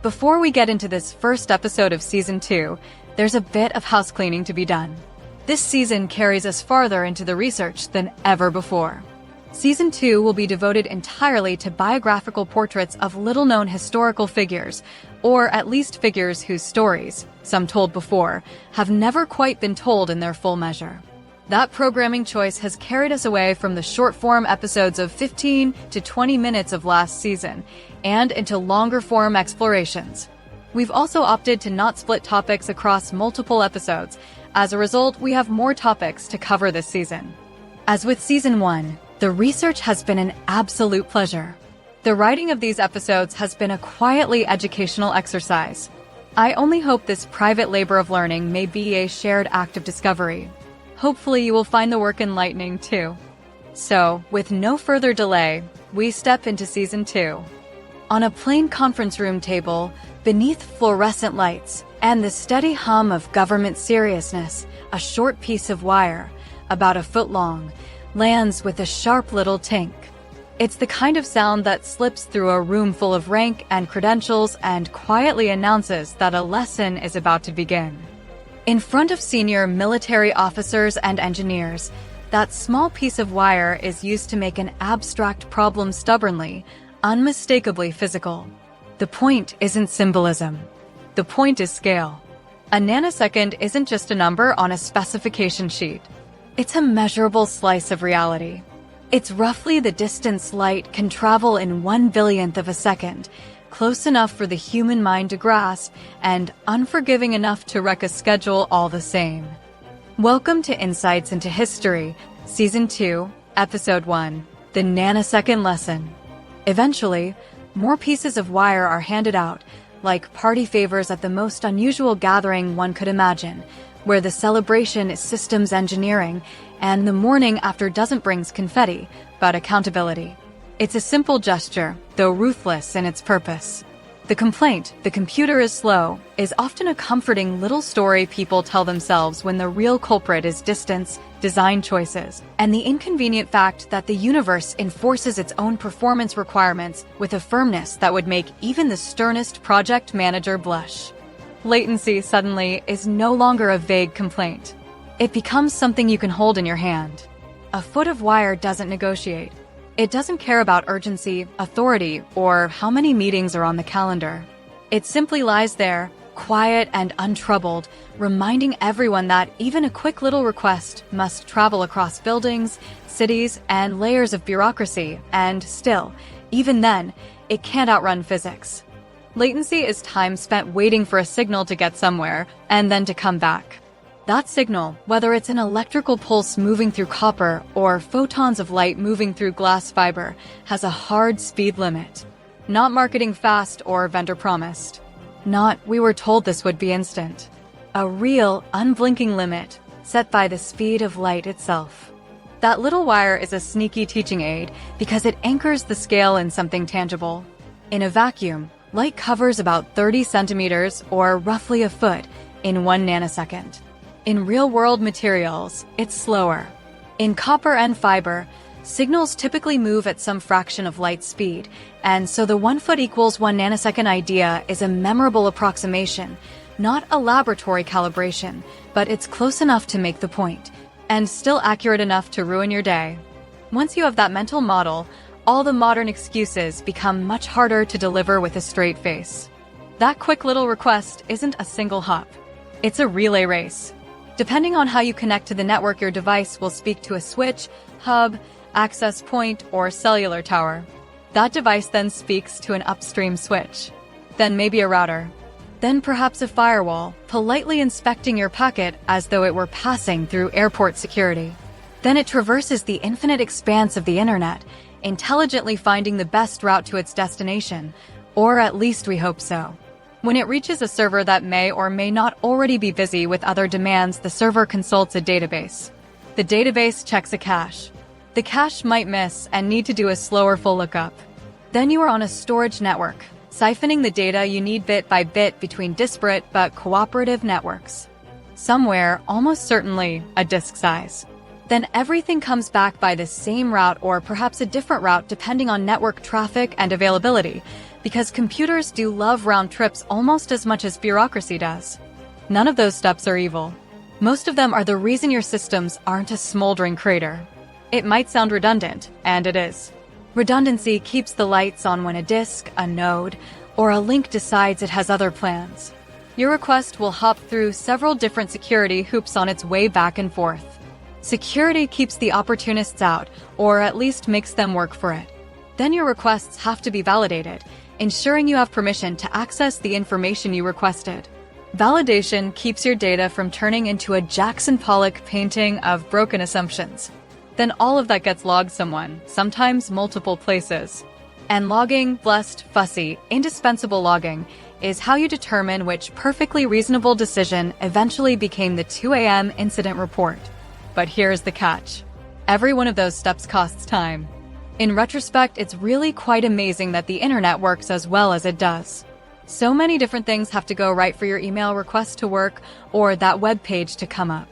Before we get into this first episode of Season 2, there's a bit of house cleaning to be done. This season carries us farther into the research than ever before. Season 2 will be devoted entirely to biographical portraits of little-known historical figures, or at least figures whose stories, some told before, have never quite been told in their full measure. That programming choice has carried us away from the short-form episodes of 15 to 20 minutes of last season, and into longer-form explorations. We've also opted to not split topics across multiple episodes. As a result, we have more topics to cover this season. As with Season 1, the research has been an absolute pleasure. The writing of these episodes has been a quietly educational exercise. I only hope this private labor of learning may be a shared act of discovery. Hopefully you will find the work enlightening too. So, with no further delay, we step into Season 2. On a plain conference room table, beneath fluorescent lights, and the steady hum of government seriousness, a short piece of wire, about a foot long, lands with a sharp little tink. It's the kind of sound that slips through a room full of rank and credentials and quietly announces that a lesson is about to begin. In front of senior military officers and engineers, that small piece of wire is used to make an abstract problem stubbornly, unmistakably physical. The point isn't symbolism. The point is scale. A nanosecond isn't just a number on a specification sheet. It's a measurable slice of reality. It's roughly the distance light can travel in 1/billionth of a second, close enough for the human mind to grasp, and unforgiving enough to wreck a schedule all the same. Welcome to Insights into History, Season 2, Episode 1, The Nanosecond Lesson. Eventually, more pieces of wire are handed out, like party favors at the most unusual gathering one could imagine, where the celebration is systems engineering, and the morning after doesn't bring confetti, but accountability. It's a simple gesture, though ruthless in its purpose. The complaint, "the computer is slow," is often a comforting little story people tell themselves when the real culprit is distance, design choices, and the inconvenient fact that the universe enforces its own performance requirements with a firmness that would make even the sternest project manager blush. Latency, suddenly, is no longer a vague complaint. It becomes something you can hold in your hand. A foot of wire doesn't negotiate. It doesn't care about urgency, authority, or how many meetings are on the calendar. It simply lies there, quiet and untroubled, reminding everyone that even a quick little request must travel across buildings, cities, and layers of bureaucracy, and still, even then, it can't outrun physics. Latency is time spent waiting for a signal to get somewhere, and then to come back. That signal, whether it's an electrical pulse moving through copper or photons of light moving through glass fiber, has a hard speed limit. Not marketing fast or vendor promised. Not, we were told this would be instant. A real, unblinking limit, set by the speed of light itself. That little wire is a sneaky teaching aid because it anchors the scale in something tangible. In a vacuum, light covers about 30 centimeters, or roughly a foot, in 1 nanosecond. In real-world materials, it's slower. In copper and fiber, signals typically move at some fraction of light speed, and so the 1 foot equals 1 nanosecond idea is a memorable approximation, not a laboratory calibration, but it's close enough to make the point, and still accurate enough to ruin your day. Once you have that mental model, all the modern excuses become much harder to deliver with a straight face. That quick little request isn't a single hop. It's a relay race. Depending on how you connect to the network, your device will speak to a switch, hub, access point, or cellular tower. That device then speaks to an upstream switch. Then maybe a router. Then perhaps a firewall, politely inspecting your packet as though it were passing through airport security. Then it traverses the infinite expanse of the internet, intelligently finding the best route to its destination, or at least we hope so. When it reaches a server that may or may not already be busy with other demands, the server consults a database. The database checks a cache. The cache might miss and need to do a slower full lookup. Then you are on a storage network, siphoning the data you need bit by bit between disparate but cooperative networks. Somewhere, almost certainly, a disk size. Then everything comes back by the same route or perhaps a different route depending on network traffic and availability, because computers do love round trips almost as much as bureaucracy does. None of those steps are evil. Most of them are the reason your systems aren't a smoldering crater. It might sound redundant, and it is. Redundancy keeps the lights on when a disk, a node, or a link decides it has other plans. Your request will hop through several different security hoops on its way back and forth. Security keeps the opportunists out, or at least makes them work for it. Then your requests have to be validated, ensuring you have permission to access the information you requested. Validation keeps your data from turning into a Jackson Pollock painting of broken assumptions. Then all of that gets logged sometimes multiple places. And logging, blessed, fussy, indispensable logging, is how you determine which perfectly reasonable decision eventually became the 2 a.m. incident report. But here's the catch. Every one of those steps costs time. In retrospect, it's really quite amazing that the internet works as well as it does. So many different things have to go right for your email request to work or that web page to come up.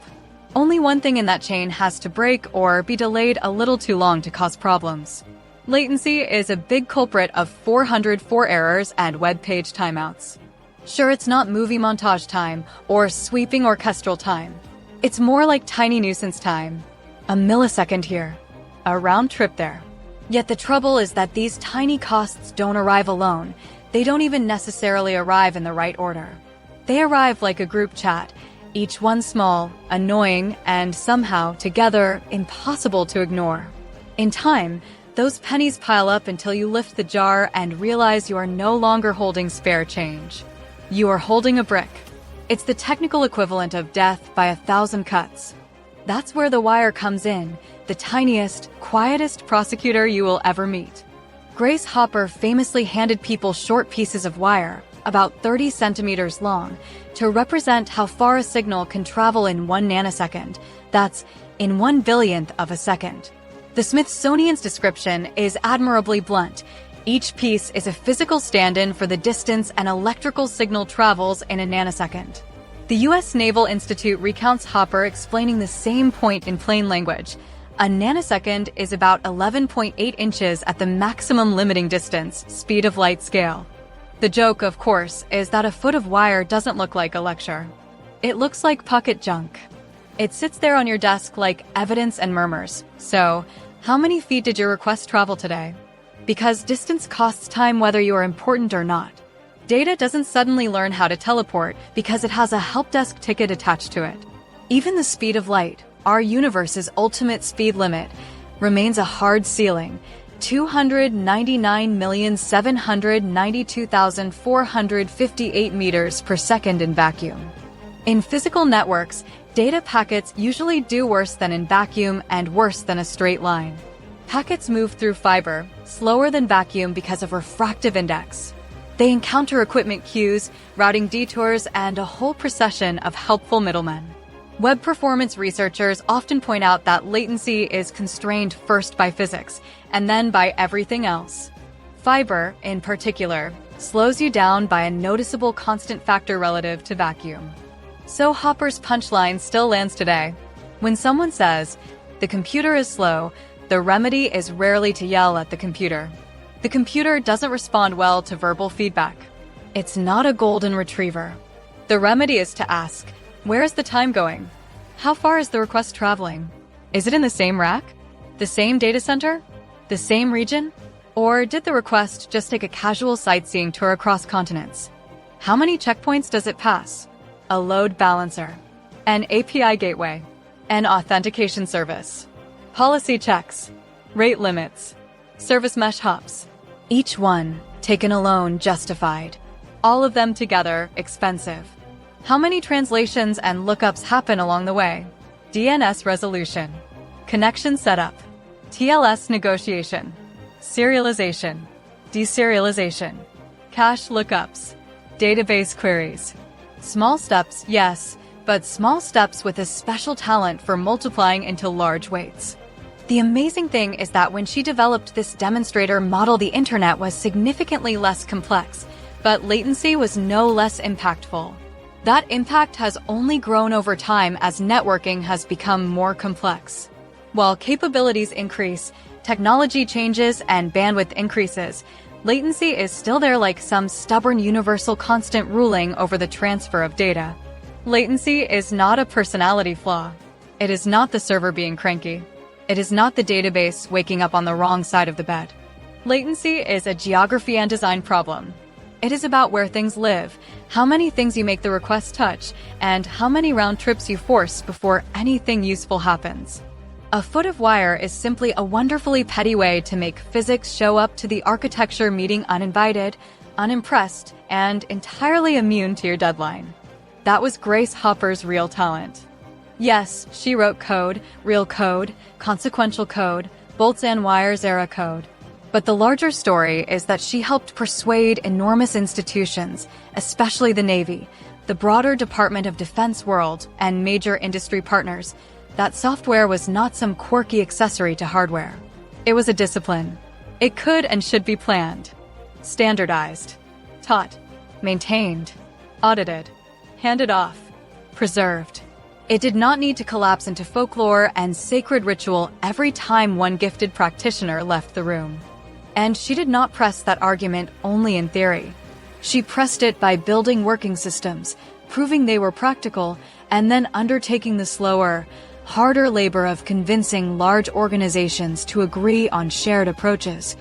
Only one thing in that chain has to break or be delayed a little too long to cause problems. Latency is a big culprit of 404 errors and web page timeouts. Sure, it's not movie montage time or sweeping orchestral time. It's more like tiny nuisance time. A millisecond here, a round trip there. Yet the trouble is that these tiny costs don't arrive alone. They don't even necessarily arrive in the right order. They arrive like a group chat, each one small, annoying, and somehow, together, impossible to ignore. In time, those pennies pile up until you lift the jar and realize you are no longer holding spare change. You are holding a brick. It's the technical equivalent of death by 1,000 cuts. That's where the wire comes in, the tiniest, quietest prosecutor you will ever meet. Grace Hopper famously handed people short pieces of wire, about 30 centimeters long, to represent how far a signal can travel in 1 nanosecond. That's in 1 billionth of a second. The Smithsonian's description is admirably blunt. Each piece is a physical stand-in for the distance an electrical signal travels in a nanosecond. The U.S. Naval Institute recounts Hopper explaining the same point in plain language. A nanosecond is about 11.8 inches at the maximum limiting distance, speed of light scale. The joke, of course, is that a foot of wire doesn't look like a lecture. It looks like pocket junk. It sits there on your desk like evidence and murmurs. So, how many feet did your request travel today? Because distance costs time whether you are important or not. Data doesn't suddenly learn how to teleport because it has a help desk ticket attached to it. Even the speed of light, our universe's ultimate speed limit, remains a hard ceiling, 299,792,458 meters per second in vacuum. In physical networks, data packets usually do worse than in vacuum and worse than a straight line. Packets move through fiber, slower than vacuum because of refractive index. They encounter equipment queues, routing detours, and a whole procession of helpful middlemen. Web performance researchers often point out that latency is constrained first by physics, and then by everything else. Fiber, in particular, slows you down by a noticeable constant factor relative to vacuum. So Hopper's punchline still lands today. When someone says, "The computer is slow," the remedy is rarely to yell at the computer. The computer doesn't respond well to verbal feedback. It's not a golden retriever. The remedy is to ask, where is the time going? How far is the request traveling? Is it in the same rack? The same data center? The same region? Or did the request just take a casual sightseeing tour across continents? How many checkpoints does it pass? A load balancer, an API gateway, an authentication service, policy checks, rate limits, service mesh hops. Each one, taken alone, justified. All of them together, expensive. How many translations and lookups happen along the way? DNS resolution, connection setup, TLS negotiation, serialization, deserialization, cache lookups, database queries. Small steps, yes, but small steps with a special talent for multiplying into large weights. The amazing thing is that when she developed this demonstrator model, the internet was significantly less complex, but latency was no less impactful. That impact has only grown over time as networking has become more complex. While capabilities increase, technology changes, and bandwidth increases, latency is still there like some stubborn universal constant ruling over the transfer of data. Latency is not a personality flaw. It is not the server being cranky. It is not the database waking up on the wrong side of the bed. Latency is a geography and design problem. It is about where things live, how many things you make the request touch, and how many round trips you force before anything useful happens. A foot of wire is simply a wonderfully petty way to make physics show up to the architecture meeting uninvited, unimpressed, and entirely immune to your deadline. That was Grace Hopper's real talent. Yes, she wrote code, real code, consequential code, bolts and wires era code. But the larger story is that she helped persuade enormous institutions, especially the Navy, the broader Department of Defense world, and major industry partners, that software was not some quirky accessory to hardware. It was a discipline. It could and should be planned, standardized, taught, maintained, audited, handed off, preserved. It did not need to collapse into folklore and sacred ritual every time one gifted practitioner left the room. And she did not press that argument only in theory. She pressed it by building working systems, proving they were practical, and then undertaking the slower, harder labor of convincing large organizations to agree on shared approaches,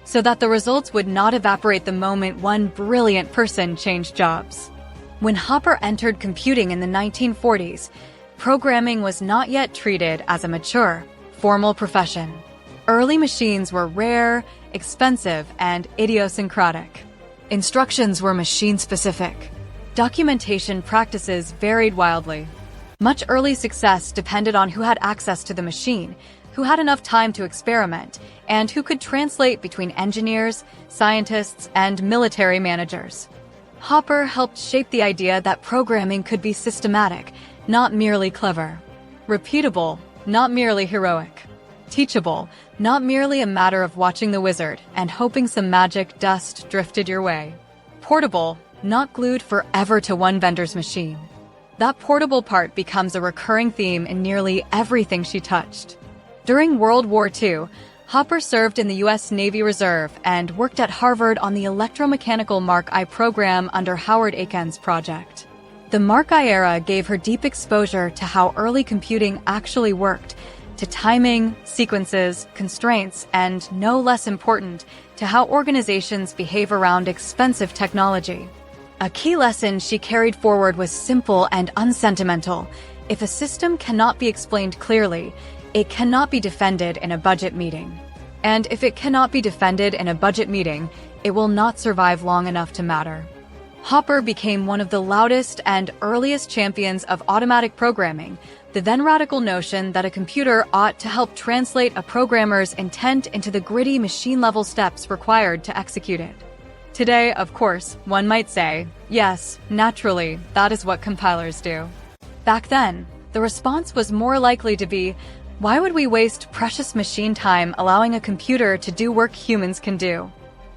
so that the results would not evaporate the moment one brilliant person changed jobs. When Hopper entered computing in the 1940s, programming was not yet treated as a mature, formal profession. Early machines were rare, expensive, and idiosyncratic. Instructions were machine-specific. Documentation practices varied wildly. Much early success depended on who had access to the machine, who had enough time to experiment, and who could translate between engineers, scientists, and military managers. Hopper helped shape the idea that programming could be systematic, not merely clever. Repeatable, not merely heroic. Teachable, not merely a matter of watching the wizard and hoping some magic dust drifted your way. Portable, not glued forever to one vendor's machine. That portable part becomes a recurring theme in nearly everything she touched. During World War II, Hopper served in the U.S. Navy Reserve and worked at Harvard on the electromechanical Mark I program under Howard Aiken's project. The Mark I era gave her deep exposure to how early computing actually worked, to timing, sequences, constraints, and, no less important, to how organizations behave around expensive technology. A key lesson she carried forward was simple and unsentimental. If a system cannot be explained clearly, it cannot be defended in a budget meeting. And if it cannot be defended in a budget meeting, it will not survive long enough to matter. Hopper became one of the loudest and earliest champions of automatic programming, the then radical notion that a computer ought to help translate a programmer's intent into the gritty machine-level steps required to execute it. Today, of course, one might say, yes, naturally, that is what compilers do. Back then, the response was more likely to be, why would we waste precious machine time allowing a computer to do work humans can do?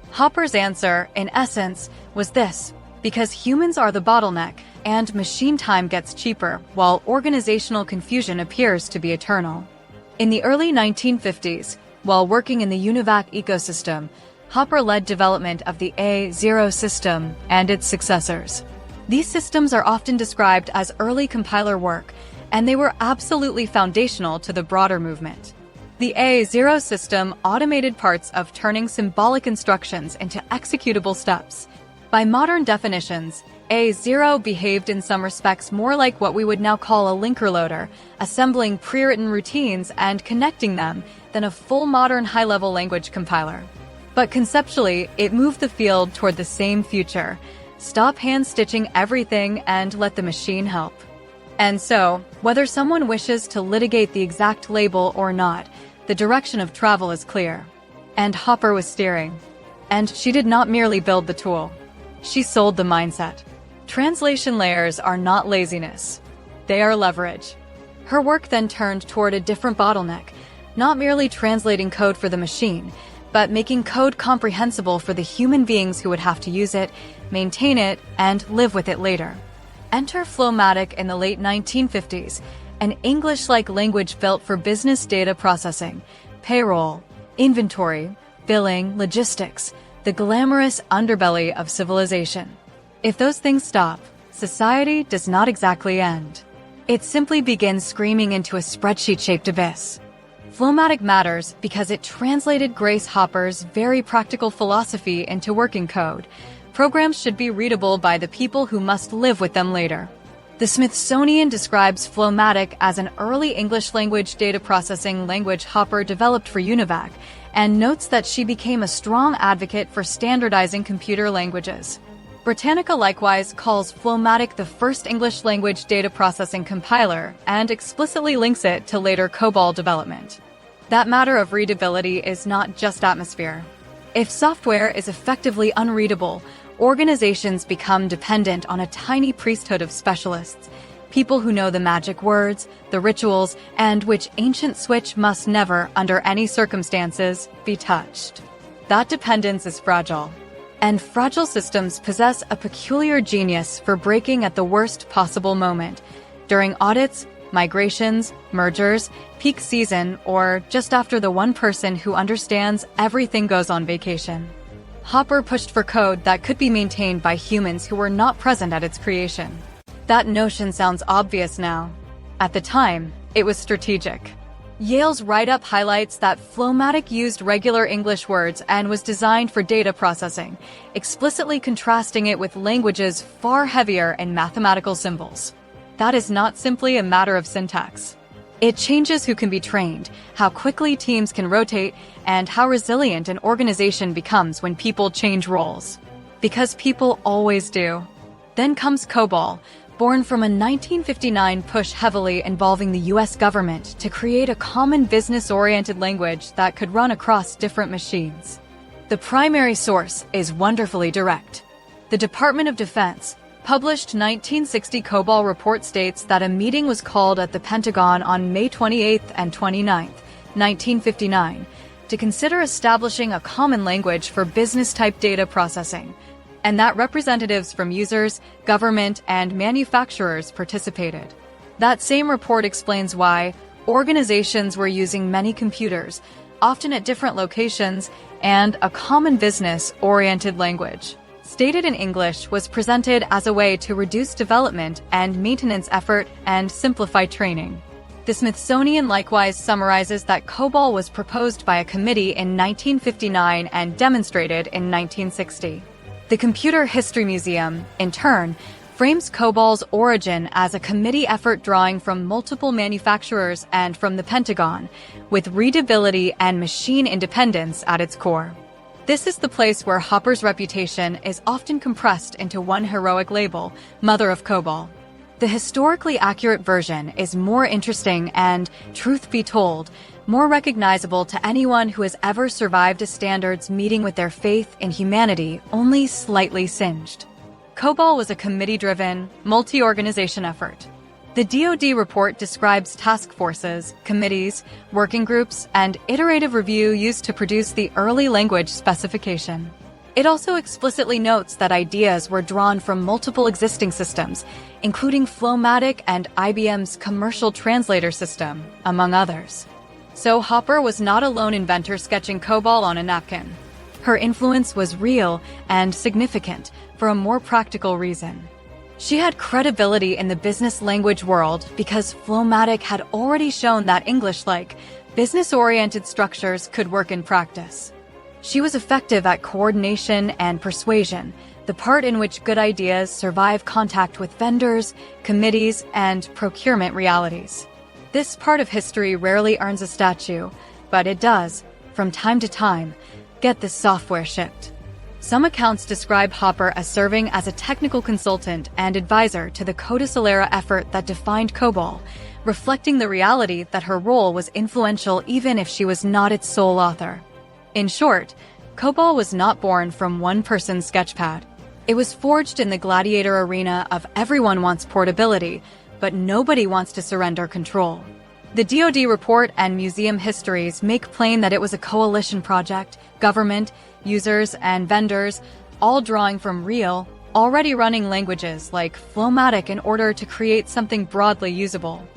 Hopper's answer, in essence, was this: because humans are the bottleneck, and machine time gets cheaper, while organizational confusion appears to be eternal. In the early 1950s, while working in the UNIVAC ecosystem, Hopper led development of the A0 system and its successors. These systems are often described as early compiler work, and they were absolutely foundational to the broader movement. The A0 system automated parts of turning symbolic instructions into executable steps. By modern definitions, A0 behaved in some respects more like what we would now call a linker loader, assembling pre-written routines and connecting them, than a full modern high-level language compiler. But conceptually, it moved the field toward the same future. Stop hand-stitching everything and let the machine help. And so, whether someone wishes to litigate the exact label or not, the direction of travel is clear. And Hopper was steering. And she did not merely build the tool. She sold the mindset. Translation layers are not laziness. They are leverage. Her work then turned toward a different bottleneck, not merely translating code for the machine, but making code comprehensible for the human beings who would have to use it, maintain it, and live with it later. Enter Flow-Matic in the late 1950s, an English-like language built for business data processing, payroll, inventory, billing, logistics, the glamorous underbelly of civilization. If those things stop, society does not exactly end. It simply begins screaming into a spreadsheet-shaped abyss. Flow-Matic matters because it translated Grace Hopper's very practical philosophy into working code. Programs should be readable by the people who must live with them later. The Smithsonian describes Flow-Matic as an early English language data processing language Hopper developed for UNIVAC, and notes that she became a strong advocate for standardizing computer languages. Britannica likewise calls Flow-Matic the first English language data processing compiler and explicitly links it to later COBOL development. That matter of readability is not just atmosphere. If software is effectively unreadable, organizations become dependent on a tiny priesthood of specialists, people who know the magic words, the rituals, and which ancient switch must never, under any circumstances, be touched. That dependence is fragile. And fragile systems possess a peculiar genius for breaking at the worst possible moment, during audits, migrations, mergers, peak season, or just after the one person who understands everything goes on vacation. Hopper pushed for code that could be maintained by humans who were not present at its creation. That notion sounds obvious now. At the time, it was strategic. Yale's write-up highlights that Flow-Matic used regular English words and was designed for data processing, explicitly contrasting it with languages far heavier in mathematical symbols. That is not simply a matter of syntax. It changes who can be trained, how quickly teams can rotate, and how resilient an organization becomes when people change roles. Because people always do. Then comes COBOL, born from a 1959 push heavily involving the US government to create a common business-oriented language that could run across different machines. The primary source is wonderfully direct. The Department of Defense published 1960 COBOL report states that a meeting was called at the Pentagon on May 28 and 29, 1959, to consider establishing a common language for business-type data processing, and that representatives from users, government, and manufacturers participated. That same report explains why organizations were using many computers, often at different locations, and a common business-oriented language, stated in English, was presented as a way to reduce development and maintenance effort and simplify training. The Smithsonian likewise summarizes that COBOL was proposed by a committee in 1959 and demonstrated in 1960. The Computer History Museum, in turn, frames COBOL's origin as a committee effort drawing from multiple manufacturers and from the Pentagon, with readability and machine independence at its core. This is the place where Hopper's reputation is often compressed into one heroic label, Mother of COBOL. The historically accurate version is more interesting and, truth be told, more recognizable to anyone who has ever survived a standards meeting with their faith in humanity only slightly singed. COBOL was a committee-driven, multi-organization effort. The DoD report describes task forces, committees, working groups, and iterative review used to produce the early language specification. It also explicitly notes that ideas were drawn from multiple existing systems, including Flow-Matic and IBM's commercial translator system, among others. So Hopper was not a lone inventor sketching COBOL on a napkin. Her influence was real and significant for a more practical reason. She had credibility in the business language world because Flow-Matic had already shown that English-like, business-oriented structures could work in practice. She was effective at coordination and persuasion, the part in which good ideas survive contact with vendors, committees, and procurement realities. This part of history rarely earns a statue, but it does, from time to time, get the software shipped. Some accounts describe Hopper as serving as a technical consultant and advisor to the Codicil-era effort that defined COBOL, reflecting the reality that her role was influential even if she was not its sole author. In short, COBOL was not born from one person's sketchpad. It was forged in the gladiator arena of everyone wants portability, but nobody wants to surrender control. The DoD report and museum histories make plain that it was a coalition project, government, users, and vendors, all drawing from real, already running languages like Flow-Matic in order to create something broadly usable.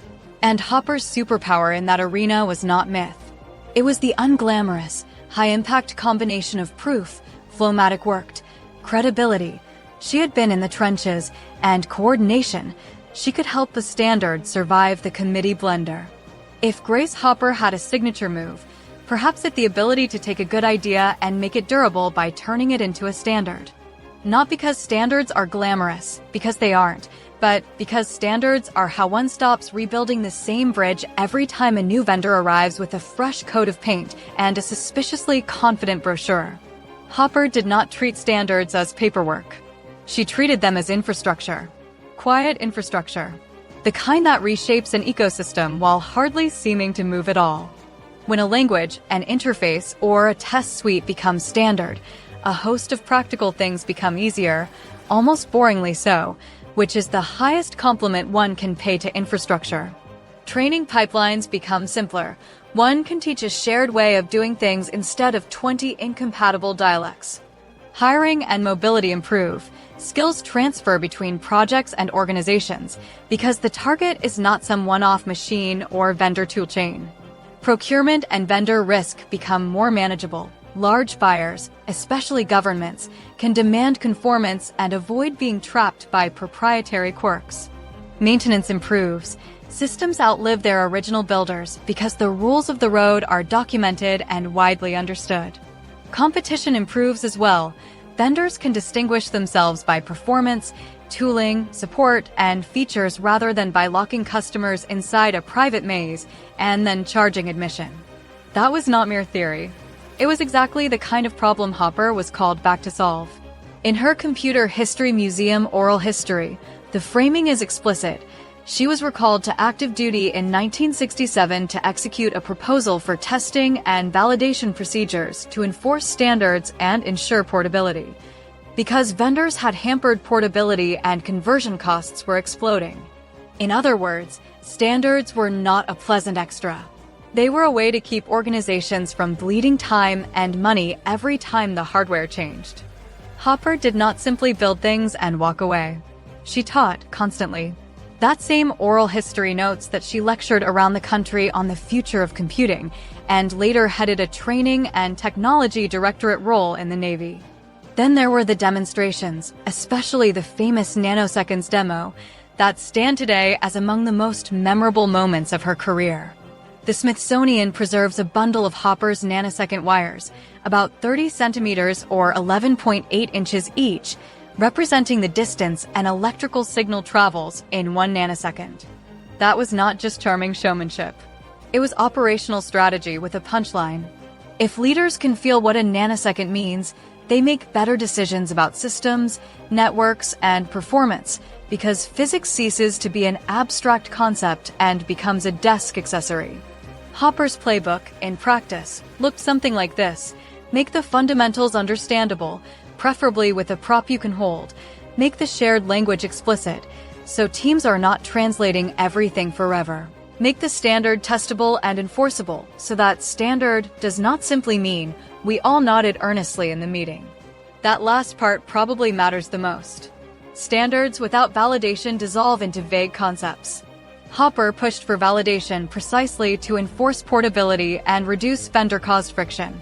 And Hopper's superpower in that arena was not myth. It was the unglamorous, high-impact combination of proof, Flow-Matic worked, credibility. She had been in the trenches, and coordination. She could help the standard survive the committee blender. If Grace Hopper had a signature move, perhaps it's the ability to take a good idea and make it durable by turning it into a standard. Not because standards are glamorous, because they aren't, but because standards are how one stops rebuilding the same bridge every time a new vendor arrives with a fresh coat of paint and a suspiciously confident brochure. Hopper did not treat standards as paperwork. She treated them as infrastructure. Quiet infrastructure. The kind that reshapes an ecosystem while hardly seeming to move at all. When a language, an interface, or a test suite becomes standard, a host of practical things become easier, almost boringly so, which is the highest compliment one can pay to infrastructure. Training pipelines become simpler. One can teach a shared way of doing things instead of 20 incompatible dialects. Hiring and mobility improve. Skills transfer between projects and organizations because the target is not some one-off machine or vendor toolchain. Procurement and vendor risk become more manageable. Large buyers, especially governments, can demand conformance and avoid being trapped by proprietary quirks. Maintenance improves. Systems outlive their original builders because the rules of the road are documented and widely understood. Competition improves as well. Vendors can distinguish themselves by performance, tooling, support, and features rather than by locking customers inside a private maze and then charging admission. That was not mere theory. It was exactly the kind of problem Hopper was called back to solve. In her Computer History Museum oral history, the framing is explicit. She was recalled to active duty in 1967 to execute a proposal for testing and validation procedures to enforce standards and ensure portability. Because vendors had hampered portability and conversion costs were exploding. In other words, standards were not a pleasant extra. They were a way to keep organizations from bleeding time and money every time the hardware changed. Hopper did not simply build things and walk away. She taught constantly. That same oral history notes that she lectured around the country on the future of computing and later headed a training and technology directorate role in the Navy. Then there were the demonstrations, especially the famous Nanoseconds demo, that stand today as among the most memorable moments of her career. The Smithsonian preserves a bundle of Hopper's nanosecond wires, about 30 centimeters or 11.8 inches each, representing the distance an electrical signal travels in 1 nanosecond. That was not just charming showmanship. It was operational strategy with a punchline. If leaders can feel what a nanosecond means, they make better decisions about systems, networks, and performance, because physics ceases to be an abstract concept and becomes a desk accessory. Hopper's playbook, in practice, looked something like this. Make the fundamentals understandable, preferably with a prop you can hold. Make the shared language explicit, so teams are not translating everything forever. Make the standard testable and enforceable, so that standard does not simply mean we all nodded earnestly in the meeting. That last part probably matters the most. Standards without validation dissolve into vague concepts. Hopper pushed for validation precisely to enforce portability and reduce vendor-caused friction.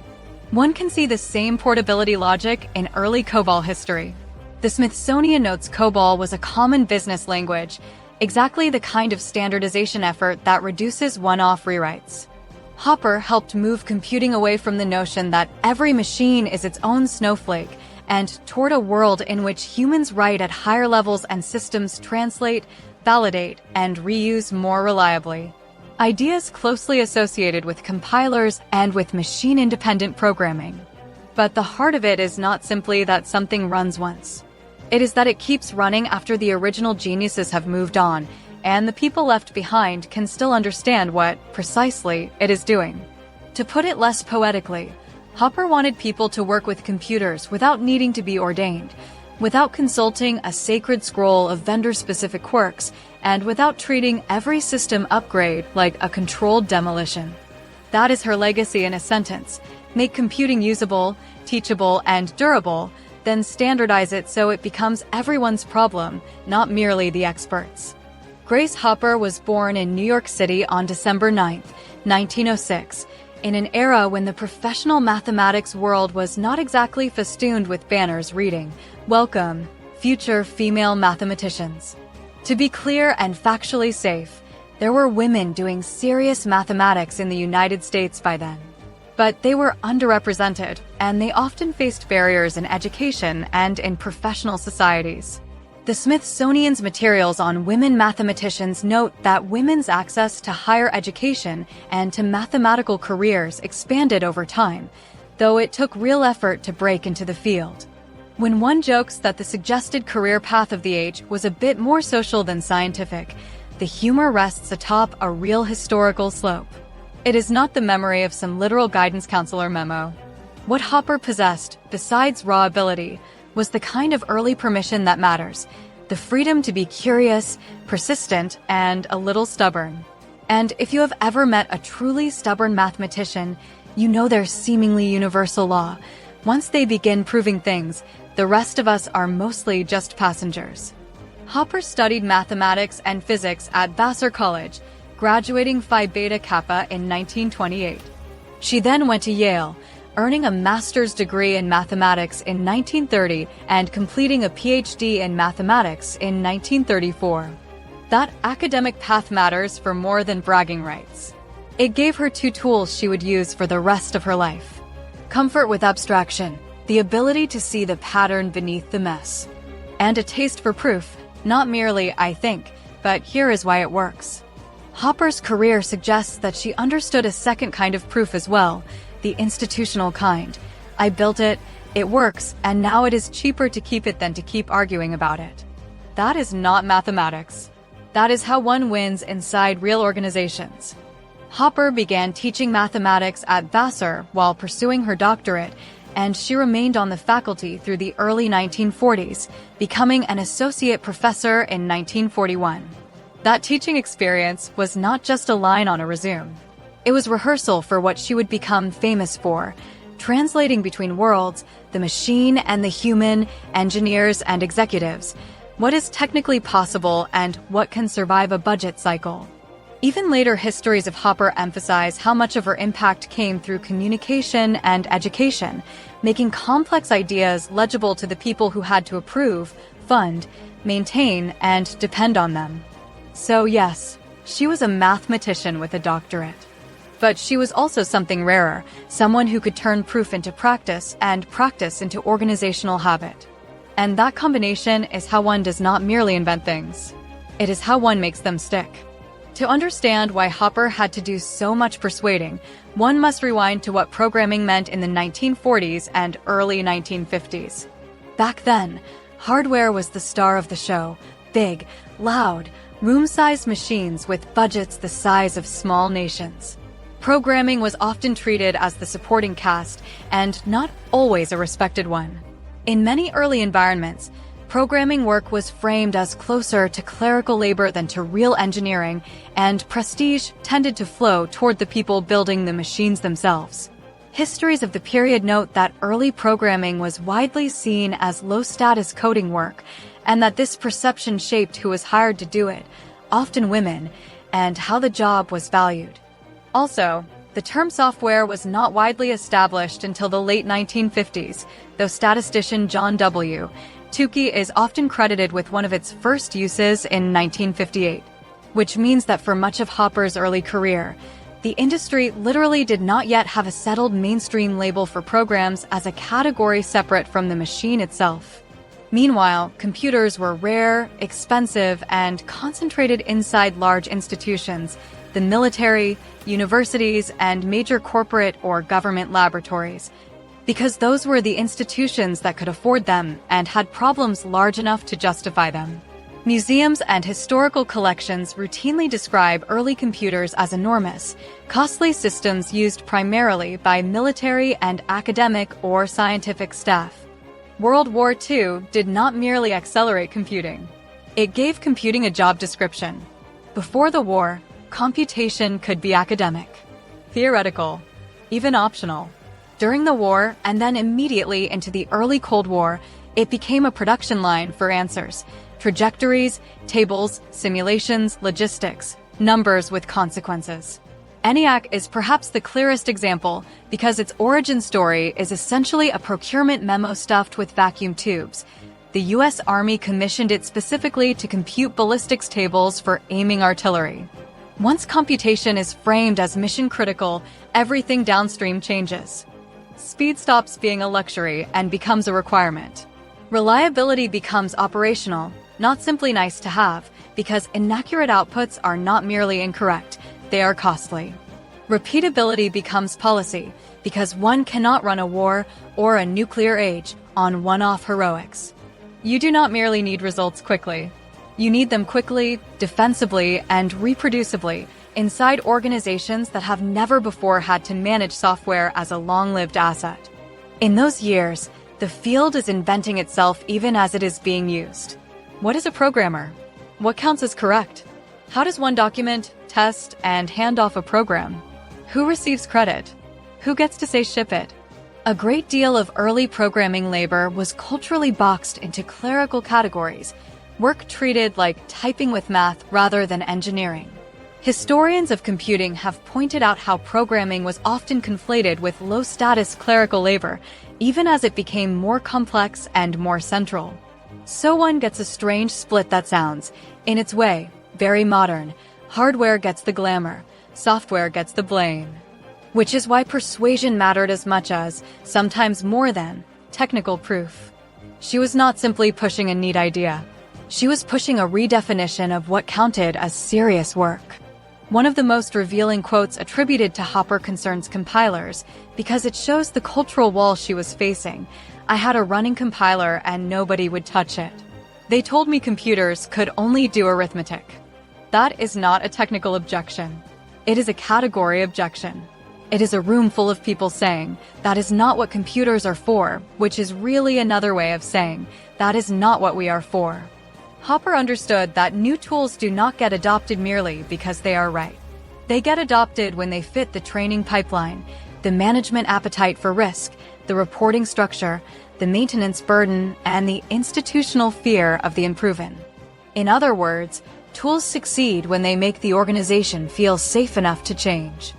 One can see the same portability logic in early COBOL history. The Smithsonian notes COBOL was a common business language, exactly the kind of standardization effort that reduces one-off rewrites. Hopper helped move computing away from the notion that every machine is its own snowflake and toward a world in which humans write at higher levels and systems translate, validate, and reuse more reliably. Ideas closely associated with compilers and with machine-independent programming. But the heart of it is not simply that something runs once. It is that it keeps running after the original geniuses have moved on, and the people left behind can still understand what, precisely, it is doing. To put it less poetically, Hopper wanted people to work with computers without needing to be ordained, without consulting a sacred scroll of vendor-specific quirks, and without treating every system upgrade like a controlled demolition. That is her legacy in a sentence. Make computing usable, teachable, and durable, then standardize it so it becomes everyone's problem, not merely the experts. Grace Hopper was born in New York City on December 9, 1906, in an era when the professional mathematics world was not exactly festooned with banners reading, "Welcome, future female mathematicians." To be clear and factually safe, there were women doing serious mathematics in the United States by then. But they were underrepresented, and they often faced barriers in education and in professional societies. The Smithsonian's materials on women mathematicians note that women's access to higher education and to mathematical careers expanded over time, though it took real effort to break into the field. When one jokes that the suggested career path of the age was a bit more social than scientific, the humor rests atop a real historical slope. It is not the memory of some literal guidance counselor memo. What Hopper possessed, besides raw ability, was the kind of early permission that matters, the freedom to be curious, persistent, and a little stubborn. And if you have ever met a truly stubborn mathematician, you know their seemingly universal law. Once they begin proving things, the rest of us are mostly just passengers. Hopper studied mathematics and physics at Vassar College, graduating Phi Beta Kappa in 1928. She then went to Yale, earning a master's degree in mathematics in 1930 and completing a PhD in mathematics in 1934. That academic path matters for more than bragging rights. It gave her two tools she would use for the rest of her life: comfort with abstraction, the ability to see the pattern beneath the mess, and a taste for proof, not merely "I think," but "here is why it works." Hopper's career suggests that she understood a second kind of proof as well, the institutional kind. "I built it, it works, and now it is cheaper to keep it than to keep arguing about it." That is not mathematics. That is how one wins inside real organizations. Hopper began teaching mathematics at Vassar while pursuing her doctorate, and she remained on the faculty through the early 1940s, becoming an associate professor in 1941. That teaching experience was not just a line on a resume. It was rehearsal for what she would become famous for, translating between worlds, the machine and the human, engineers and executives, what is technically possible and what can survive a budget cycle. Even later histories of Hopper emphasize how much of her impact came through communication and education, making complex ideas legible to the people who had to approve, fund, maintain, and depend on them. So yes, she was a mathematician with a doctorate. But she was also something rarer, someone who could turn proof into practice and practice into organizational habit. And that combination is how one does not merely invent things. It is how one makes them stick. To understand why Hopper had to do so much persuading, one must rewind to what programming meant in the 1940s and early 1950s. Back then, hardware was the star of the show, big, loud, room-sized machines with budgets the size of small nations. Programming was often treated as the supporting cast and not always a respected one. In many early environments, programming work was framed as closer to clerical labor than to real engineering, and prestige tended to flow toward the people building the machines themselves. Histories of the period note that early programming was widely seen as low-status coding work, and that this perception shaped who was hired to do it, often women, and how the job was valued. Also, the term software was not widely established until the late 1950s, though statistician John W. Tukey is often credited with one of its first uses in 1958, which means that for much of Hopper's early career, the industry literally did not yet have a settled mainstream label for programs as a category separate from the machine itself. Meanwhile, computers were rare, expensive, and concentrated inside large institutions, the military, universities, and major corporate or government laboratories, because those were the institutions that could afford them and had problems large enough to justify them. Museums and historical collections routinely describe early computers as enormous, costly systems used primarily by military and academic or scientific staff. World War II did not merely accelerate computing. It gave computing a job description. Before the war, computation could be academic, theoretical, even optional. During the war, and then immediately into the early Cold War, it became a production line for answers, Trajectories, tables, simulations, logistics, numbers with consequences. ENIAC is perhaps the clearest example because its origin story is essentially a procurement memo stuffed with vacuum tubes. The U.S. Army commissioned it specifically to compute ballistics tables for aiming artillery. Once computation is framed as mission-critical, everything downstream changes. Speed stops being a luxury and becomes a requirement. Reliability becomes operational, not simply nice to have, because inaccurate outputs are not merely incorrect, they are costly. Repeatability becomes policy, because one cannot run a war or a nuclear age on one-off heroics. You do not merely need results quickly. You need them quickly, defensively, and reproducibly inside organizations that have never before had to manage software as a long-lived asset. In those years, the field is inventing itself even as it is being used. What is a programmer? What counts as correct? How does one document, test, and hand off a program? Who receives credit? Who gets to say ship it? A great deal of early programming labor was culturally boxed into clerical categories, work treated like typing with math rather than engineering. Historians of computing have pointed out how programming was often conflated with low-status clerical labor, even as it became more complex and more central. So one gets a strange split that sounds, in its way, very modern. Hardware gets the glamour, software gets the blame. Which is why persuasion mattered as much as, sometimes more than, technical proof. She was not simply pushing a neat idea. She was pushing a redefinition of what counted as serious work. One of the most revealing quotes attributed to Hopper concerns compilers because it shows the cultural wall she was facing. I had a running compiler and nobody would touch it. They told me computers could only do arithmetic. That is not a technical objection. It is a category objection. It is a room full of people saying, that is not what computers are for, which is really another way of saying, that is not what we are for. Hopper understood that new tools do not get adopted merely because they are right. They get adopted when they fit the training pipeline, the management appetite for risk, the reporting structure, the maintenance burden, and the institutional fear of the unproven. In other words, tools succeed when they make the organization feel safe enough to change.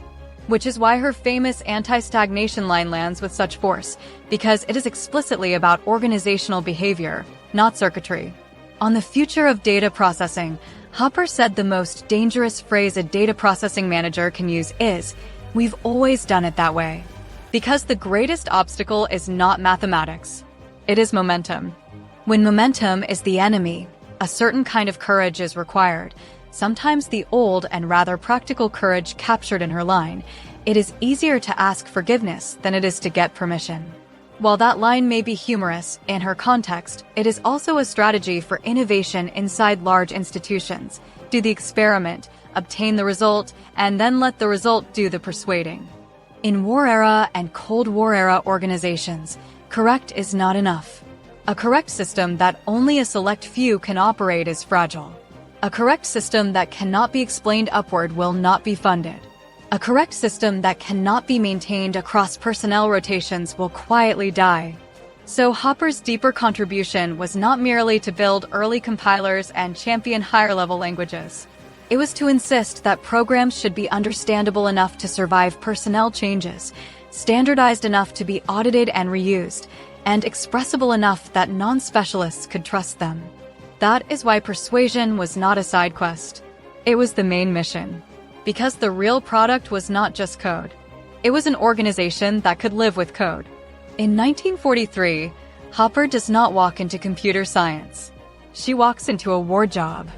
Which is why her famous anti-stagnation line lands with such force, because it is explicitly about organizational behavior, not circuitry. On the future of data processing, Hopper said the most dangerous phrase a data processing manager can use is, "We've always done it that way." Because the greatest obstacle is not mathematics. It is momentum. When momentum is the enemy, a certain kind of courage is required. Sometimes the old and rather practical courage captured in her line, it is easier to ask forgiveness than it is to get permission. While that line may be humorous, in her context, it is also a strategy for innovation inside large institutions. Do the experiment, obtain the result, and then let the result do the persuading. In war era and Cold War era organizations, correct is not enough. A correct system that only a select few can operate is fragile. A correct system that cannot be explained upward will not be funded. A correct system that cannot be maintained across personnel rotations will quietly die. So Hopper's deeper contribution was not merely to build early compilers and champion higher-level languages. It was to insist that programs should be understandable enough to survive personnel changes, standardized enough to be audited and reused, and expressible enough that non-specialists could trust them. That is why persuasion was not a side quest. It was the main mission. Because the real product was not just code. It was an organization that could live with code. In 1943, Hopper does not walk into computer science. She walks into a war job.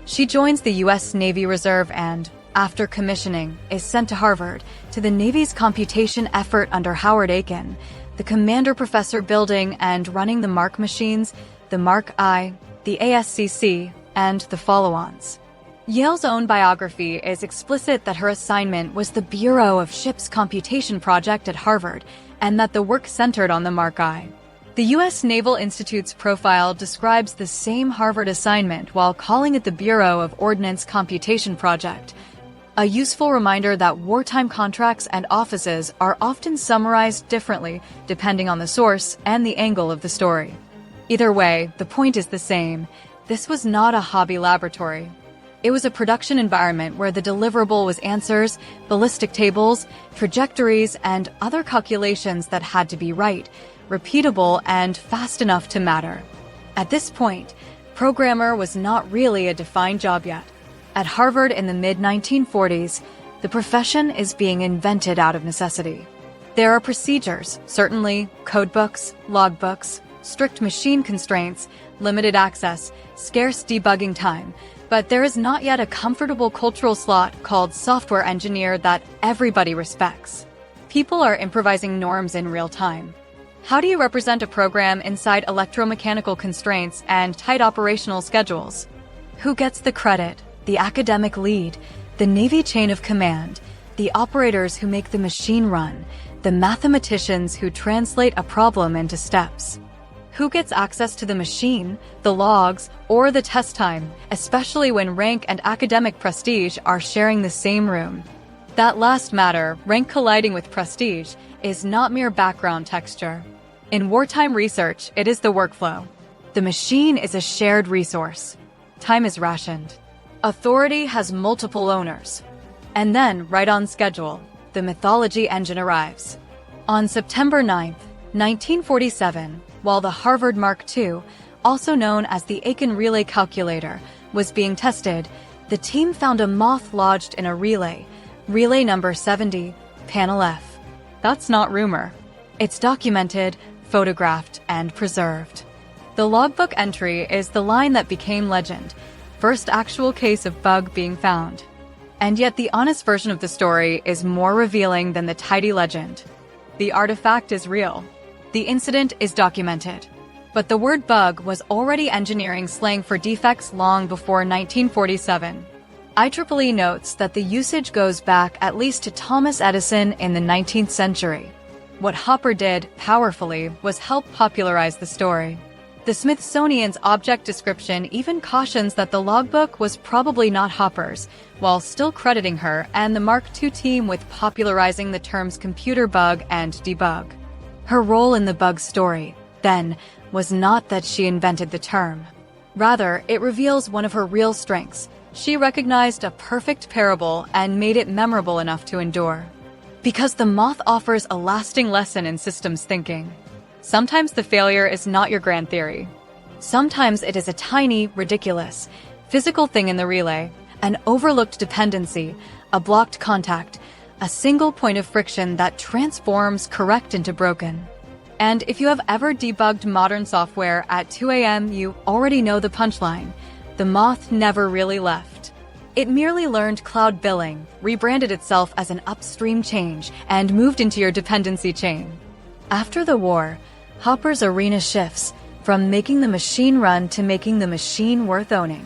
She joins the U.S. Navy Reserve and, after commissioning, is sent to Harvard, to the Navy's computation effort under Howard Aiken, the commander professor building and running the MARC machines, the MARC I, the ASCC, and the follow-ons. Yale's own biography is explicit that her assignment was the Bureau of Ships Computation Project at Harvard, and that the work centered on the MARC I. The U.S. Naval Institute's profile describes the same Harvard assignment while calling it the Bureau of Ordnance Computation Project, a useful reminder that wartime contracts and offices are often summarized differently depending on the source and the angle of the story. Either way, the point is the same. This was not a hobby laboratory. It was a production environment where the deliverable was answers, ballistic tables, trajectories, and other calculations that had to be right, repeatable, and fast enough to matter. At this point, programmer was not really a defined job yet. At Harvard in the mid-1940s, the profession is being invented out of necessity. There are procedures, certainly, codebooks, logbooks, strict machine constraints, limited access, scarce debugging time, but there is not yet a comfortable cultural slot called software engineer that everybody respects. People are improvising norms in real time. How do you represent a program inside electromechanical constraints and tight operational schedules? Who gets the credit? The academic lead, the Navy chain of command, the operators who make the machine run, the mathematicians who translate a problem into steps. Who gets access to the machine, the logs, or the test time, especially when rank and academic prestige are sharing the same room? That last matter, rank colliding with prestige, is not mere background texture. In wartime research, it is the workflow. The machine is a shared resource. Time is rationed. Authority has multiple owners. And then, right on schedule, the mythology engine arrives. On September 9th, 1947, while the Harvard Mark II, also known as the Aiken Relay Calculator, was being tested, the team found a moth lodged in a relay number 70, panel F. That's not rumor. It's documented, photographed, and preserved. The logbook entry is the line that became legend, first actual case of bug being found. And yet the honest version of the story is more revealing than the tidy legend. The artifact is real. The incident is documented. But the word bug was already engineering slang for defects long before 1947. IEEE notes that the usage goes back at least to Thomas Edison in the 19th century. What Hopper did, powerfully, was help popularize the story. The Smithsonian's object description even cautions that the logbook was probably not Hopper's, while still crediting her and the Mark II team with popularizing the terms computer bug and debug. Her role in the bug story, then, was not that she invented the term. Rather, it reveals one of her real strengths. She recognized a perfect parable and made it memorable enough to endure. Because the moth offers a lasting lesson in systems thinking. Sometimes the failure is not your grand theory. Sometimes it is a tiny, ridiculous, physical thing in the relay, an overlooked dependency, a blocked contact, a single point of friction that transforms correct into broken. And if you have ever debugged modern software at 2 a.m., you already know the punchline. The moth never really left. It merely learned cloud billing, rebranded itself as an upstream change, and moved into your dependency chain. After the war, Hopper's arena shifts from making the machine run to making the machine worth owning.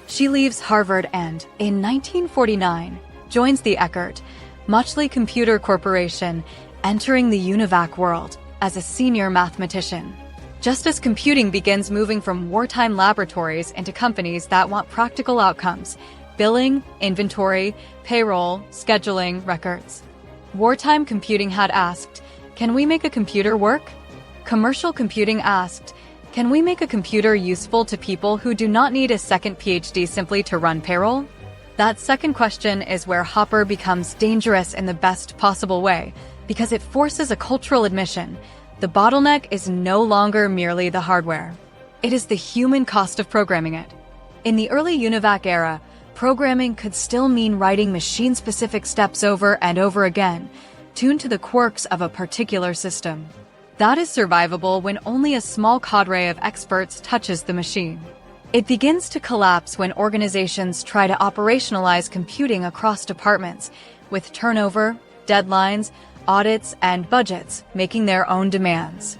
She leaves Harvard and, in 1949, joins the Eckert, Mauchly Computer Corporation, entering the UNIVAC world as a senior mathematician. Just as computing begins moving from wartime laboratories into companies that want practical outcomes, billing, inventory, payroll, scheduling, records. Wartime computing had asked, can we make a computer work? Commercial computing asked, can we make a computer useful to people who do not need a second PhD simply to run payroll? That second question is where Hopper becomes dangerous in the best possible way, because it forces a cultural admission. The bottleneck is no longer merely the hardware. It is the human cost of programming it. In the early UNIVAC era, programming could still mean writing machine-specific steps over and over again, tuned to the quirks of a particular system. That is survivable when only a small cadre of experts touches the machine. It begins to collapse when organizations try to operationalize computing across departments, with turnover, deadlines, audits, and budgets making their own demands.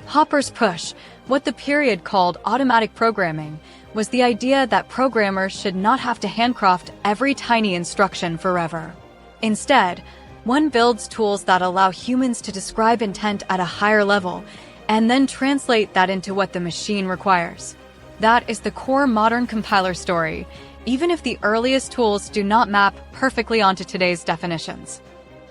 Hopper's push, what the period called automatic programming, was the idea that programmers should not have to handcraft every tiny instruction forever. Instead, one builds tools that allow humans to describe intent at a higher level, and then translate that into what the machine requires. That is the core modern compiler story, even if the earliest tools do not map perfectly onto today's definitions.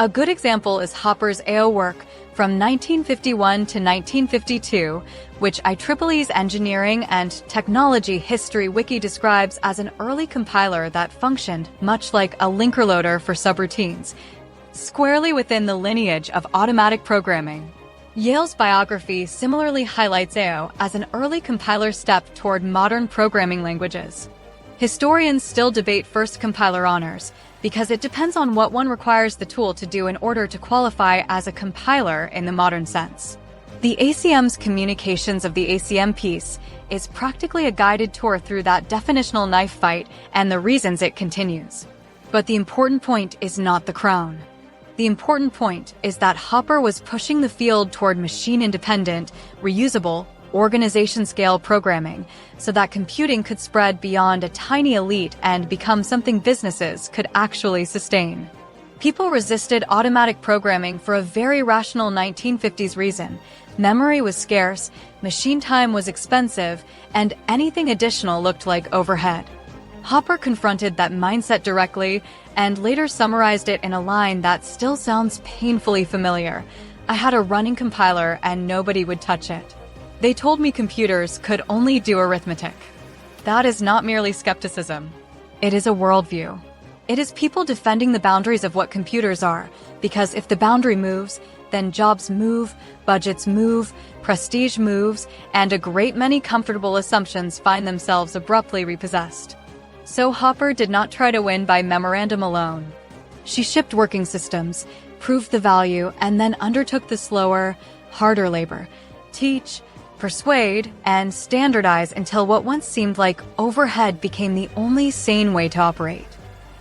A good example is Hopper's AO work from 1951 to 1952, which IEEE's Engineering and Technology History Wiki describes as an early compiler that functioned much like a linker loader for subroutines, squarely within the lineage of automatic programming. Yale's biography similarly highlights AO as an early compiler step toward modern programming languages. Historians still debate first compiler honors, because it depends on what one requires the tool to do in order to qualify as a compiler in the modern sense. The ACM's Communications of the ACM piece is practically a guided tour through that definitional knife fight and the reasons it continues. But the important point is not the crown. The important point is that Hopper was pushing the field toward machine-independent, reusable, organization-scale programming so that computing could spread beyond a tiny elite and become something businesses could actually sustain. People resisted automatic programming for a very rational 1950s reason. Memory was scarce, machine time was expensive, and anything additional looked like overhead. Hopper confronted that mindset directly and later summarized it in a line that still sounds painfully familiar. "I had a running compiler and nobody would touch it. They told me computers could only do arithmetic." That is not merely skepticism. It is a worldview. It is people defending the boundaries of what computers are, because if the boundary moves, then jobs move, budgets move, prestige moves, and a great many comfortable assumptions find themselves abruptly repossessed. So Hopper did not try to win by memorandum alone. She shipped working systems, proved the value, and then undertook the slower, harder labor. Teach, persuade, and standardize until what once seemed like overhead became the only sane way to operate.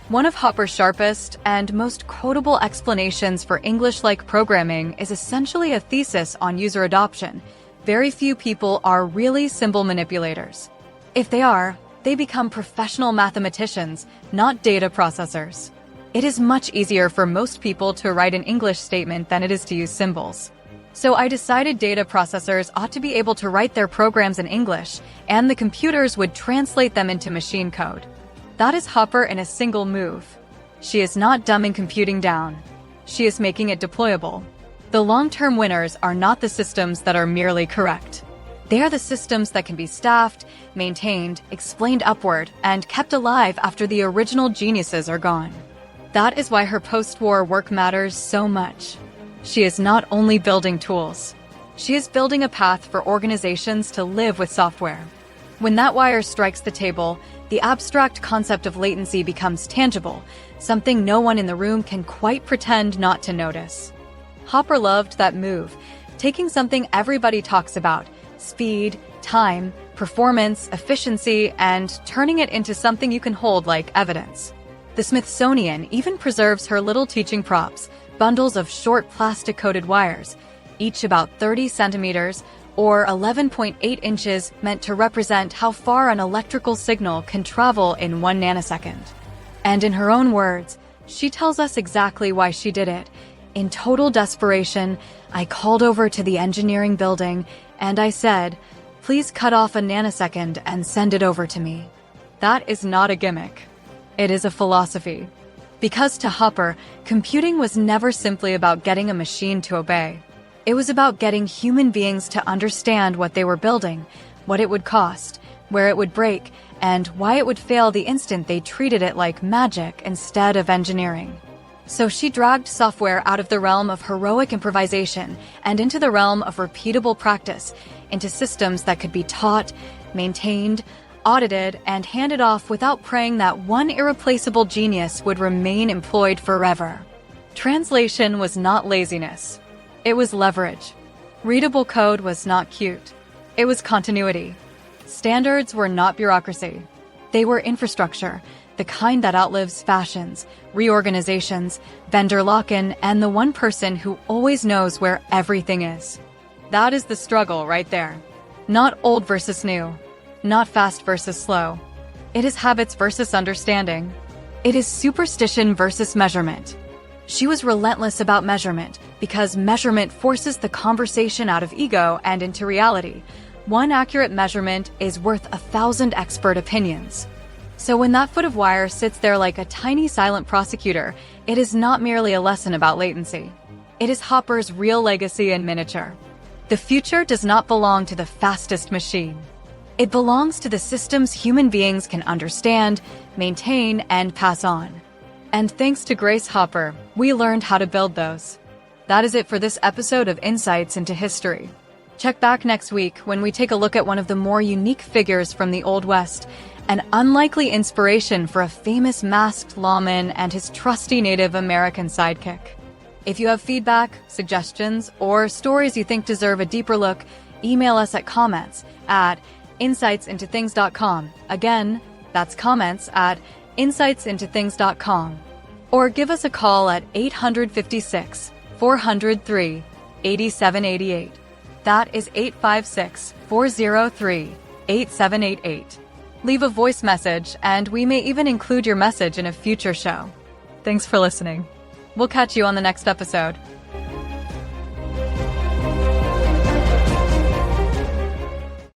One of Hopper's sharpest and most quotable explanations for English-like programming is essentially a thesis on user adoption. Very few people are really symbol manipulators. If they are, they become professional mathematicians, not data processors. It is much easier for most people to write an English statement than it is to use symbols. So I decided data processors ought to be able to write their programs in English, and the computers would translate them into machine code. That is Hopper in a single move. She is not dumbing computing down. She is making it deployable. The long-term winners are not the systems that are merely correct. They are the systems that can be staffed, maintained, explained upward, and kept alive after the original geniuses are gone. That is why her post-war work matters so much. She is not only building tools. She is building a path for organizations to live with software. When that wire strikes the table, the abstract concept of latency becomes tangible, something no one in the room can quite pretend not to notice. Hopper loved that move, taking something everybody talks about, speed, time, performance, efficiency, and turning it into something you can hold like evidence. The Smithsonian even preserves her little teaching props, bundles of short plastic-coated wires, each about 30 centimeters or 11.8 inches, meant to represent how far an electrical signal can travel in 1 nanosecond. And in her own words, she tells us exactly why she did it. "In total desperation, I called over to the engineering building and I said, 'Please cut off a nanosecond and send it over to me.'" That is not a gimmick. It is a philosophy. Because to Hopper, computing was never simply about getting a machine to obey. It was about getting human beings to understand what they were building, what it would cost, where it would break, and why it would fail the instant they treated it like magic instead of engineering. So she dragged software out of the realm of heroic improvisation and into the realm of repeatable practice, into systems that could be taught, maintained, audited, and handed off without praying that one irreplaceable genius would remain employed forever. Translation was not laziness. It was leverage. Readable code was not cute. It was continuity. Standards were not bureaucracy. They were infrastructure, the kind that outlives fashions, reorganizations, vendor lock-in, and the one person who always knows where everything is. That is the struggle right there. Not old versus new. Not fast versus slow. It is habits versus understanding. It is superstition versus measurement. She was relentless about measurement because measurement forces the conversation out of ego and into reality. One accurate measurement is worth 1,000 expert opinions. So when that foot of wire sits there like a tiny silent prosecutor, it is not merely a lesson about latency. It is Hopper's real legacy in miniature. The future does not belong to the fastest machine. It belongs to the systems human beings can understand, maintain, and pass on. And thanks to Grace Hopper, we learned how to build those. That is it for this episode of Insights into History. Check back next week when we take a look at one of the more unique figures from the Old West, an unlikely inspiration for a famous masked lawman and his trusty Native American sidekick. If you have feedback, suggestions, or stories you think deserve a deeper look, email us at comments@insightsintothings.com. Again, that's comments@insightsintothings.com. Or give us a call at 856-403-8788. That is 856-403-8788. Leave a voice message, and we may even include your message in a future show. Thanks for listening. We'll catch you on the next episode.